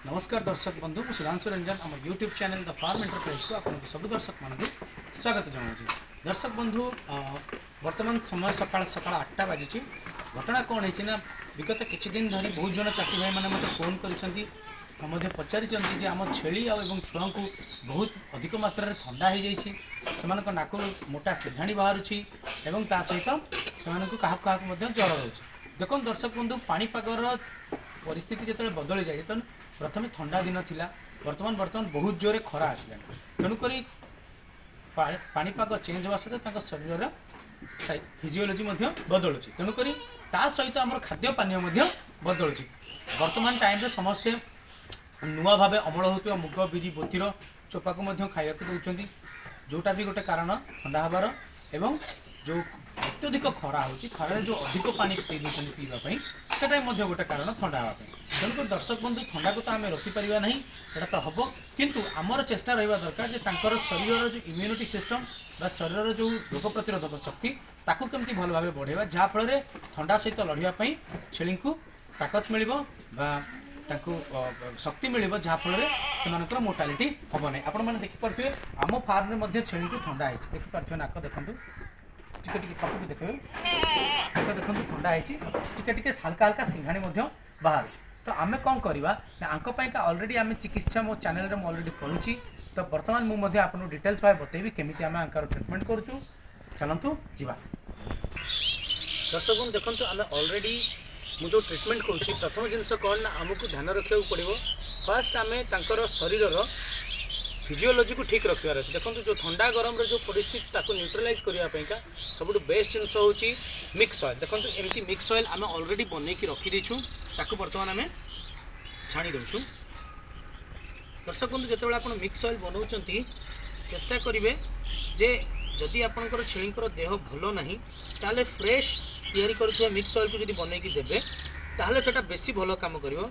नमस्कार दर्शक बंधु मु सुधांशु रंजन आम YouTube channel the farm enterprise को आपको सब दर्शक मान स्वागत जनाऊँ। दर्शक बंधु वर्तमान समय सकाल सकाल 8टा बाजी। घटना कौन है विगत किछि दिन धरी बहुत जन चाषी भाई मैंने मतलब फोन कर पचारि आम छेली और छुआ को बहुत अधिक मात्रा ठंडा हो जाइए से नाक मोटा सिघाणी बाहर सहित से क्या ज्वर हो। देखो दर्शक बंधु पाणीपागर परिस्थिति जो बदली जाए तो प्रथम ठंडा दिन थिला वर्तमान वर्तमान बहुत जोरे खरा आसला तेणुक पाणीपाग चेंज होगा सहित शरीर फिजियोलोजी बदलुँ तेणुक सहित आम खाद्य पानीय बदलुँ। वर्तमान टाइम समस्ते नुआ भाव अमल होता मुग बिरी बोतीर चोपा को खाया दौरान जोटा भी गोटे कारण ठंडा हबार एवं जो अत्यधिक खरा हो खरार जो अधिक पानी पी दूसरी पीवाई से गोटे कारण ठंडा हाँपाई। तेणुक दर्शक बंधु ठंडा को तो आम रखिपर ना यहाँ तो हम किंतु आमर चेष्टा रहा दरकार जे शरीर जो इम्यूनिटी सिस्टम बा शरीर जो रोग प्रतिरोधक शक्ति ताकू केमती भल भाव बढ़ेवा जहाँफल ठंडा सहित लड़ाई छेली को ताकत मिल शक्ति मिल जहाँफल से मोर्टालिटी हम ना। आपण मैंने देखिपे आम फार्म में छेली को ठंडा है देखिपे नाक देखूँ टिके पाखक देखे देखो ठंडा है टिके हल्का हल्का सिंघाणी बाहर। तो आम कौन करवा ना अलरेडी आम चिकित्सा मो चैनल में अलरेडी करुँची तो बर्तमान मुझे आपको डिटेल्स भाव बतेबी केमी आम ट्रिटमेंट करूँ। चलतु जा दर्शक देखो आम अलरेडी मु जो ट्रिटमेंट करुँची प्रथम जिनस कौन ना आमको ध्यान रखा पड़ो फास्ट आम शरीर फिजियोलोजी को ठीक रखार अच्छे। देखो जो ठंडा गरम जो परिस्थिति ताको न्यूट्रलाइज करने सब बेस्ट जिनस हूँ मिक्स ऑयल। देखो एमती मिक्स ऑयल आम अलरेडी बनईकी रखीदेचु ताको बर्तमान आम छाणी दौचु। दर्शक बंधु जो आप मिक्स ऑयल बनाऊँ चेष्टा करेंगे जे जदि आपंकर छेली देह भल ना ताले फ्रेश तैयारी कर मिक्स ऑयल को जब बनईकी देवे ताहले सेटा बेसी भल काम करिवो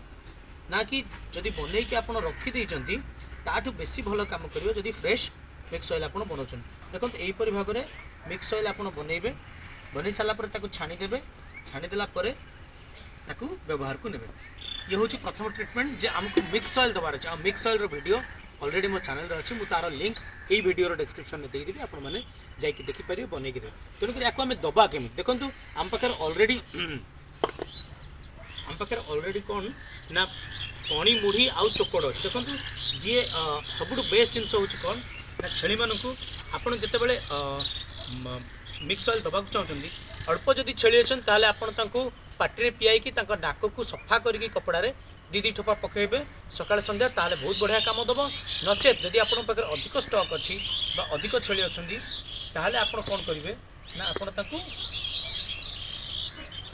ना कि जदि बनईकी आप रखीदे ताठू बेसी भल काम करिवो जदि फ्रेश मिक्स ऑयल आप बनाऊँ। देखो यहीपरि भाव में मिक्स ऑयल आप बनइबे बन सारापर छाणीदे छाणीदेला व्यवहार को नेबे। ये हूँ प्रथम ट्रिटमेंट जे आमको मिक्स ऑयल दबार अच्छे। मिक्स ऑयल वीडियो ऑलरेडी मो चैनल अच्छी मुझे तार लिंक यही वीडियो डिस्क्रिप्शन में देदेवी आप जाकि देखिपारे बनईकी देवे। तेणुक आपको आम दबा केमी देखो आम पाखे ऑलरेडी कौन ना कणी मुढ़ी आउ चोकड़ अच्छे। देखो जी सबुठ बेस्ट जिनस हूँ कौन ना छेली मानू आपड़ जिते मिक्स ऑयल दबा चाहते अल्प जदि छेली अच्छे ताले आपको पाटे पियाई नाक को सफा करके कपड़े दी ठोपा पकेबे सकाल संध्या ताले बहुत बढ़िया काम दब। नचेत जदि आप अधिक स्टॉक अच्छी अधिक छेली अच्छा ताले आप कौन करेंगे ना आप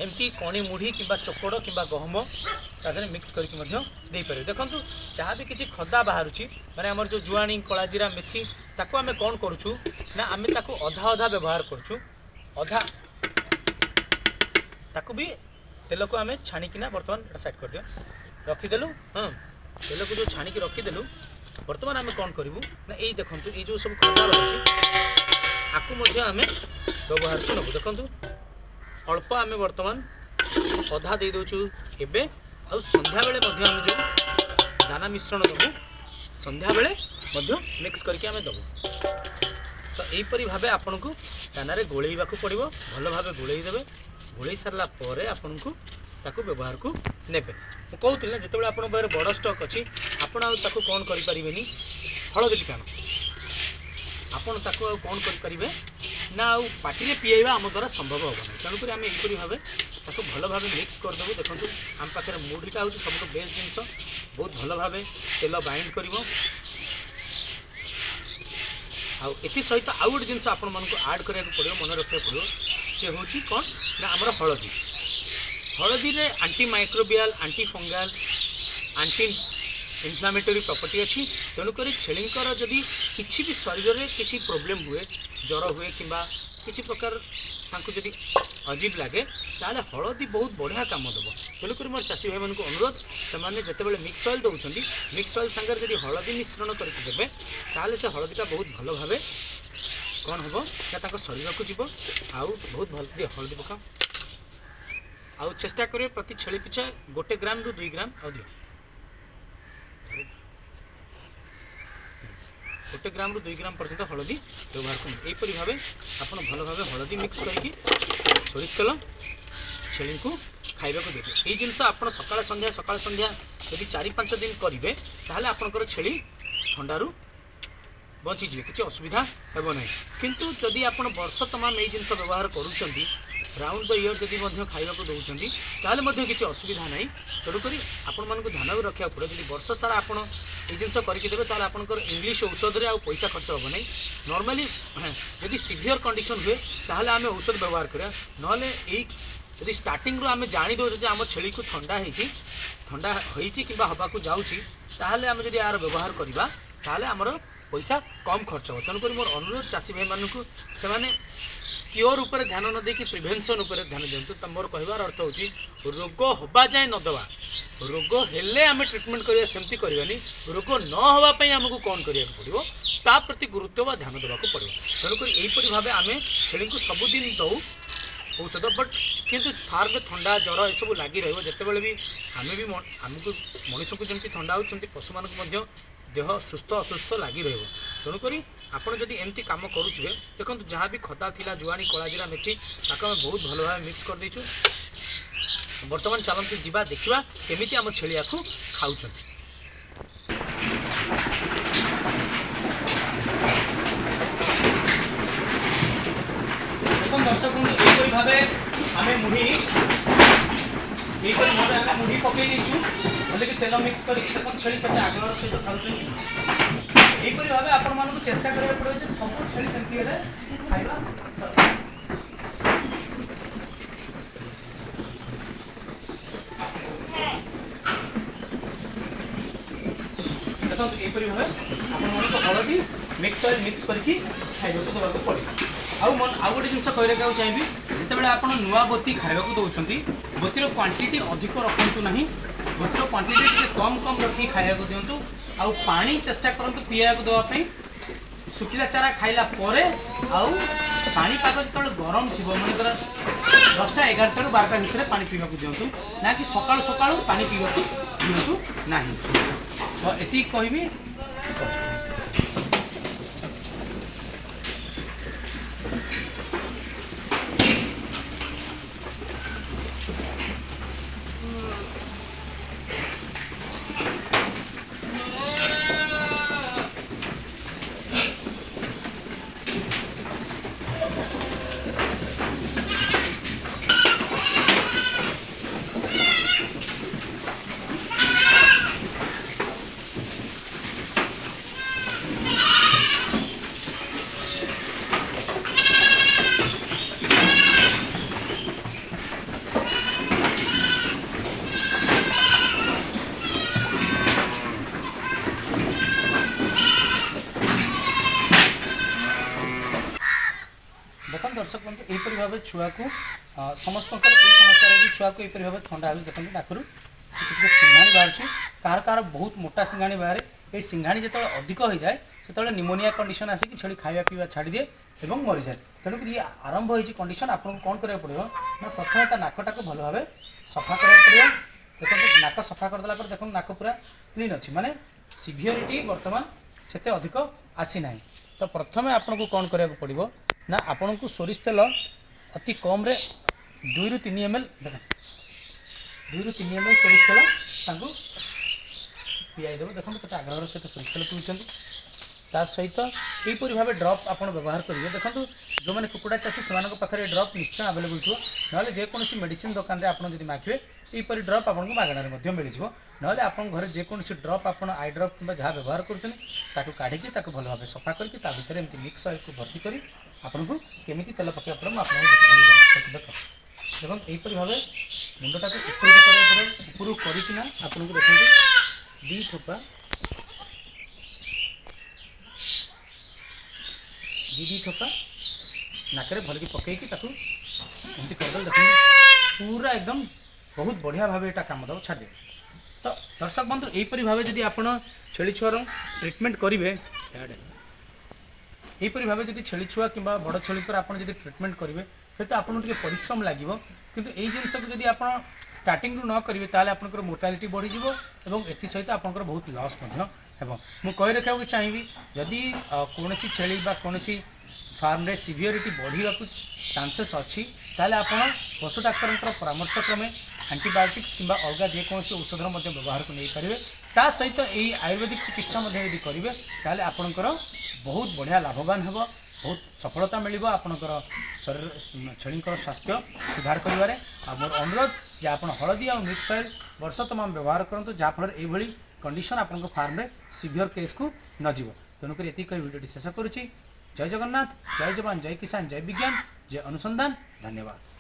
एमती कणी मुढ़ी कि चोकड़ कि गहम तादे मिक्स करके पारे। देखो जहाँ भी किसी खदा बाहर माने आमर जो जुआणी कलाजीरा मेथी ताको आमे कौन करूँ ना आम अधा अधा व्यवहार करूँ अधा ताको भी तेल को आम छाणिकिना बर्तमान साइड कर दियो रखीदेलु। हाँ तेल को जो छाणिकी रखीदेलु बर्तमान आम कौन करूँ ना यही देखो ये जो सब खदा रही आपको आम व्यवहार को नबू। देखो अल्प आम बर्तमान अधा दे दूचु एबे आ संध्या बेले आम जो दाना मिश्रण दबू संध्या बेले मिक्स करके आम दबू। तो यहीपरि भाव आपन को दाना गोलैवा पड़ो भल भाव गोलैदेवे गोलई सारा पर आपन को ताको व्यवहार को नेबे। मु कहूली ना जिते आप बड़ स्टक अच्छी आपड़ कौन करें हलदी टिकाण आपड़ कौन करें ना आउ पार्टी पीएवा आम द्वारा संभव हम ना। तेणुक आम यहीपरि भाव भल भाव मिक्स करदेबू। देखो आम पाखे मुढ़ीटा हूँ सब बेस्ट जिनस बहुत भल भाव तेल बाइंड कर सहित आउ गोटे जिनस आपण आड करा पड़ो मन रखा पड़ो सी हूँ कौन ना आमर हलदी। हलदी रे anti microbial anti fungal anti inflammatory property अच्छी। तेणुक छेलींकर जदि किसी भी शरीर में किसी प्रोब्लेम हुए ज्वर हुए कि किसी प्रकार जदि अजीब लगे ताले हलदी बहुत बढ़िया काम दब। तेणुक मोर चाषी भाई मानक अनुरोध से जिते मिक्स ऑयल दौरान मिक्स ऑयल सांगे जदि हलदी मिश्रण करके देवे ताले से हलदीटा बहुत भल भाव कौन हम ना शरीर को जीव आउ बहुत भल दिए हलदी पकाओ आउ चेष्टा करेंगे प्रति छेली पिछा 1 ग्राम रु 2 ग्राम आउ दियो 1 ग्राम रु 2 ग्राम पर्यंत हलदी व्यवहार करते यहीपरि भाव आप भल भाव हलदी मिक्स करके सोरिष तेल छेली को खाइबा को देते ये जिनस आप सकाळ संध्या यदि 4-5 दिन करेंगे ताहले आपनकर छेली ठंडारू बचीजे किसी असुविधा हेब ना किंतु जदि आप वर्ष तमाम ये जिनस व्यवहार करुँच राउंड द इयर जदि खाइबा को दौरान ताहले किसी असुविधा ना तेणुक आपण मानक ध्यान भी रखा पड़े जब वर्ष सारा आप जिनस करके देवे ताहले आपनकर इंग्लिश औषध रे आ पैसा खर्च हम ना नॉर्मली जदि सीवियर कंडीशन हुए ताहले आमे औषध व्यवहार करिया नहले एई यदि स्टार्टिंग रू आमे जानि दो जे आम छेली को ठंडा होईची किबा हबाकू जाउची ताहले आमे जदि यार व्यवहार करिबा ताहले हमर पैसा कम खर्च हो तेणुक मोर अनुरोध चाषी भाई मानक से क्योर उपर ध्यान न देकी प्रिभेन्सन उपर ध्यान दिंतु तो मोर कहबार अर्थ होची रोग हवा जाए न दवा रोग हेले आमे ट्रिटमेंट करिया सेमती करबानी रोग न हवा पई हमकु कोन करिया पड़िबो ता प्रति गुरुत्व व ध्यान देबाकू पड़िबो तेणुक एहीपरि भाबे आमे छेली को सबुदिन दऊ औषध बट किंतु फार्म ठंडा ज्वर ये सब लगी रही जिते भी आमे भी आमको मनुष्य को जमी ठंडा हो पशु मानक देह सुस्थ असुस्थ लगी रही तेणुक आपड़ जदि एमती कम करुवे देखो जहाँ भी खता थिला जुआनी कला जीरा मेथी ताको आम बहुत भल भाव मिक्स कर देचु बर्तमान चलते जीवा देखा केमी आम छेलिया को खाऊ दर्शक बंधु भाव आम मुढ़ी मुढ़ी पकई देचु भले तेल मिक्स करके छेली केते आग्रह सहित खाऊँ यहीपरि भाव आपण मानक चेष्टा करा पड़े सब छेली केमती खाइबा देखो यहीपरि भाव आपण मानक हलदी मिक्स ऑयल मिक्स करके खाइबा को देबाक पड़े आउ गोटे जिन कहना चाहिए जिते आप नुआ बोती खाइबा दौरान बोतीर क्वांटिटी अधिक रखु ना बोतीर क्वांटिटी कम कम रखी खाइबा दिंतु आउ पानी चेष्टा करंतु पीया को देवाई सुखिला चारा खाइला परे आउ पानी पाग जो गरम थी मनकर 10टा 11टा 12टा भितर पानी पीवा दिंतु ना कि सकाळु सकाळु पानी पीवा दिंतु ना तो एति कहबी देखो दर्शक बंधु यहीपरि भाव छुआ को समस्त समस्या छुआ को यहीपरि भाव ठंडा हो देखते नाकरू सिंघाणी बाहर कार कार बहुत मोटा सिंघाणी बाहर ये सिंघाणी जो अधिक हो जाए से निमोनिया कंडीशन आसिक छेली खाଇବା पीवा छाड़ी दिए और मरी जाए तेणुक ये आरंभ होती कंडीशन आपको कौन करा पड़ो ना प्रथम ता नाकटा को भल भाव सफा करा पड़ो देखो नाक सफा करदेला देखो नाक पूरा क्लीन अच्छी माने सिवियरिटी बर्तमान से अधिक आसी ना तो प्रथम आपको कौन करा पड़ो ना आपण को सोरिष तेल अति कम रे 2 ରୁ 3 ml देख 2 ରୁ 3 ml सोरिष तेल तांको पियाई देबो देखो केते आग्रह सहित सोरिष तेल पिउछन ता सहित एहीपरि भाव ड्रप आपण व्यवहार करिवे देखो जो मैंने कुकुड़ा चाषी से पाखे ड्रप निश्चय अवेलेबल थो ना जेकोसी मेडिसिन दुकान में आपड़ जब मागे यहीपरि ड्रप आपको मागणार मिल ना आप घर जेकोसी ड्रप आप आई ड्रप कि जहाँ व्यवहार कर काढ़ी भल भाव सफा करके भितर एमती मिक्स ऑयल को भर्ती कर आपन को केमी तेल पकड़ पड़े मुझे देख देखो यहीपरि भाव मुंडटा को ऊपर करना आपन को देखते 2 ठोपा 2 ठोपा नाकरे भल की पकईकी एमती करदे देखते पूरा एकदम बहुत बढ़िया भाव यहाँ कम दब छाड़ दे तो दर्शक बंधु यहीपरि भाव जब आप छेली छुआर ट्रिटमेंट करेंगे यहीपरि भाव जब छेली छुआ कि बड़ छेली आप ट्रिटमेंट करेंगे ହୁଏତ ଆପଣଙ୍କୁ ଟିକେ ପରିଶ୍ରମ ଲାଗିବ କିନ୍ତୁ ଏଇ ଜିନିଷକୁ ଯଦି ଆପଣ ଷ୍ଟାର୍ଟିଂରୁ ନ କରିବେ ତାହେଲେ ଆପଣଙ୍କର ମୋର୍ଟାଲିଟି ବଢ଼ିଯିବ ଏବଂ ଏଥିସହିତ ଆପଣଙ୍କର ବହୁତ ଲସ୍ ମଧ୍ୟ ହେବ। ମୁଁ କହି ରଖିବାକୁ ଚାହିଁବି ଯଦି କୌଣସି ଛେଳି ବା କୌଣସି ଫାର୍ମରେ ସିଭିଅରିଟି ବଢ଼ିବାକୁ ଚାନ୍ସେସ୍ ଅଛି ତାହେଲେ ଆପଣ ପଶୁ ଡାକ୍ତରଙ୍କର ପରାମର୍ଶ କ୍ରମେ ଆଣ୍ଟିବାୟୋଟିକ୍ସ କିମ୍ବା ଅଲଗା ଯେକୌଣସି ଔଷଧର ମଧ୍ୟ ବ୍ୟବହାରକୁ ନେଇପାରିବେ। ତା ସହିତ ଏହି ଆୟୁର୍ବେଦିକ ଚିକିତ୍ସା ମଧ୍ୟ ଯଦି କରିବେ ତାହେଲେ ଆପଣଙ୍କର ବହୁତ ବଢ଼ିଆ ଲାଭବାନ ହେବ, ବହୁତ ସଫଳତା ମିଳିବ ଆପଣଙ୍କର ଶରୀର ଛେଳିଙ୍କର ସ୍ୱାସ୍ଥ୍ୟ ସୁଧାର କରିବାରେ। ଆଉ ମୋର ଅନୁରୋଧ ଯେ ଆପଣ ହଳଦୀ ଆଉ ମିକ୍ସ ଅଏଲ୍ ବର୍ଷ ତମାମ ବ୍ୟବହାର କରନ୍ତୁ, ଯାହାଫଳରେ ଏଇଭଳି କଣ୍ଡିସନ୍ ଆପଣଙ୍କ ଫାର୍ମରେ ସିଭିଅର କେସ୍କୁ ନ ଯିବ। ତେଣୁକରି ଏତିକି କହି ଭିଡ଼ିଓଟି ଶେଷ କରୁଛି। ଜୟ ଜଗନ୍ନାଥ, ଜୟ ଯବାନ, ଜୟ କିଷାନ, ଜୟ ବିଜ୍ଞାନ, ଜୟ ଅନୁସନ୍ଧାନ। ଧନ୍ୟବାଦ।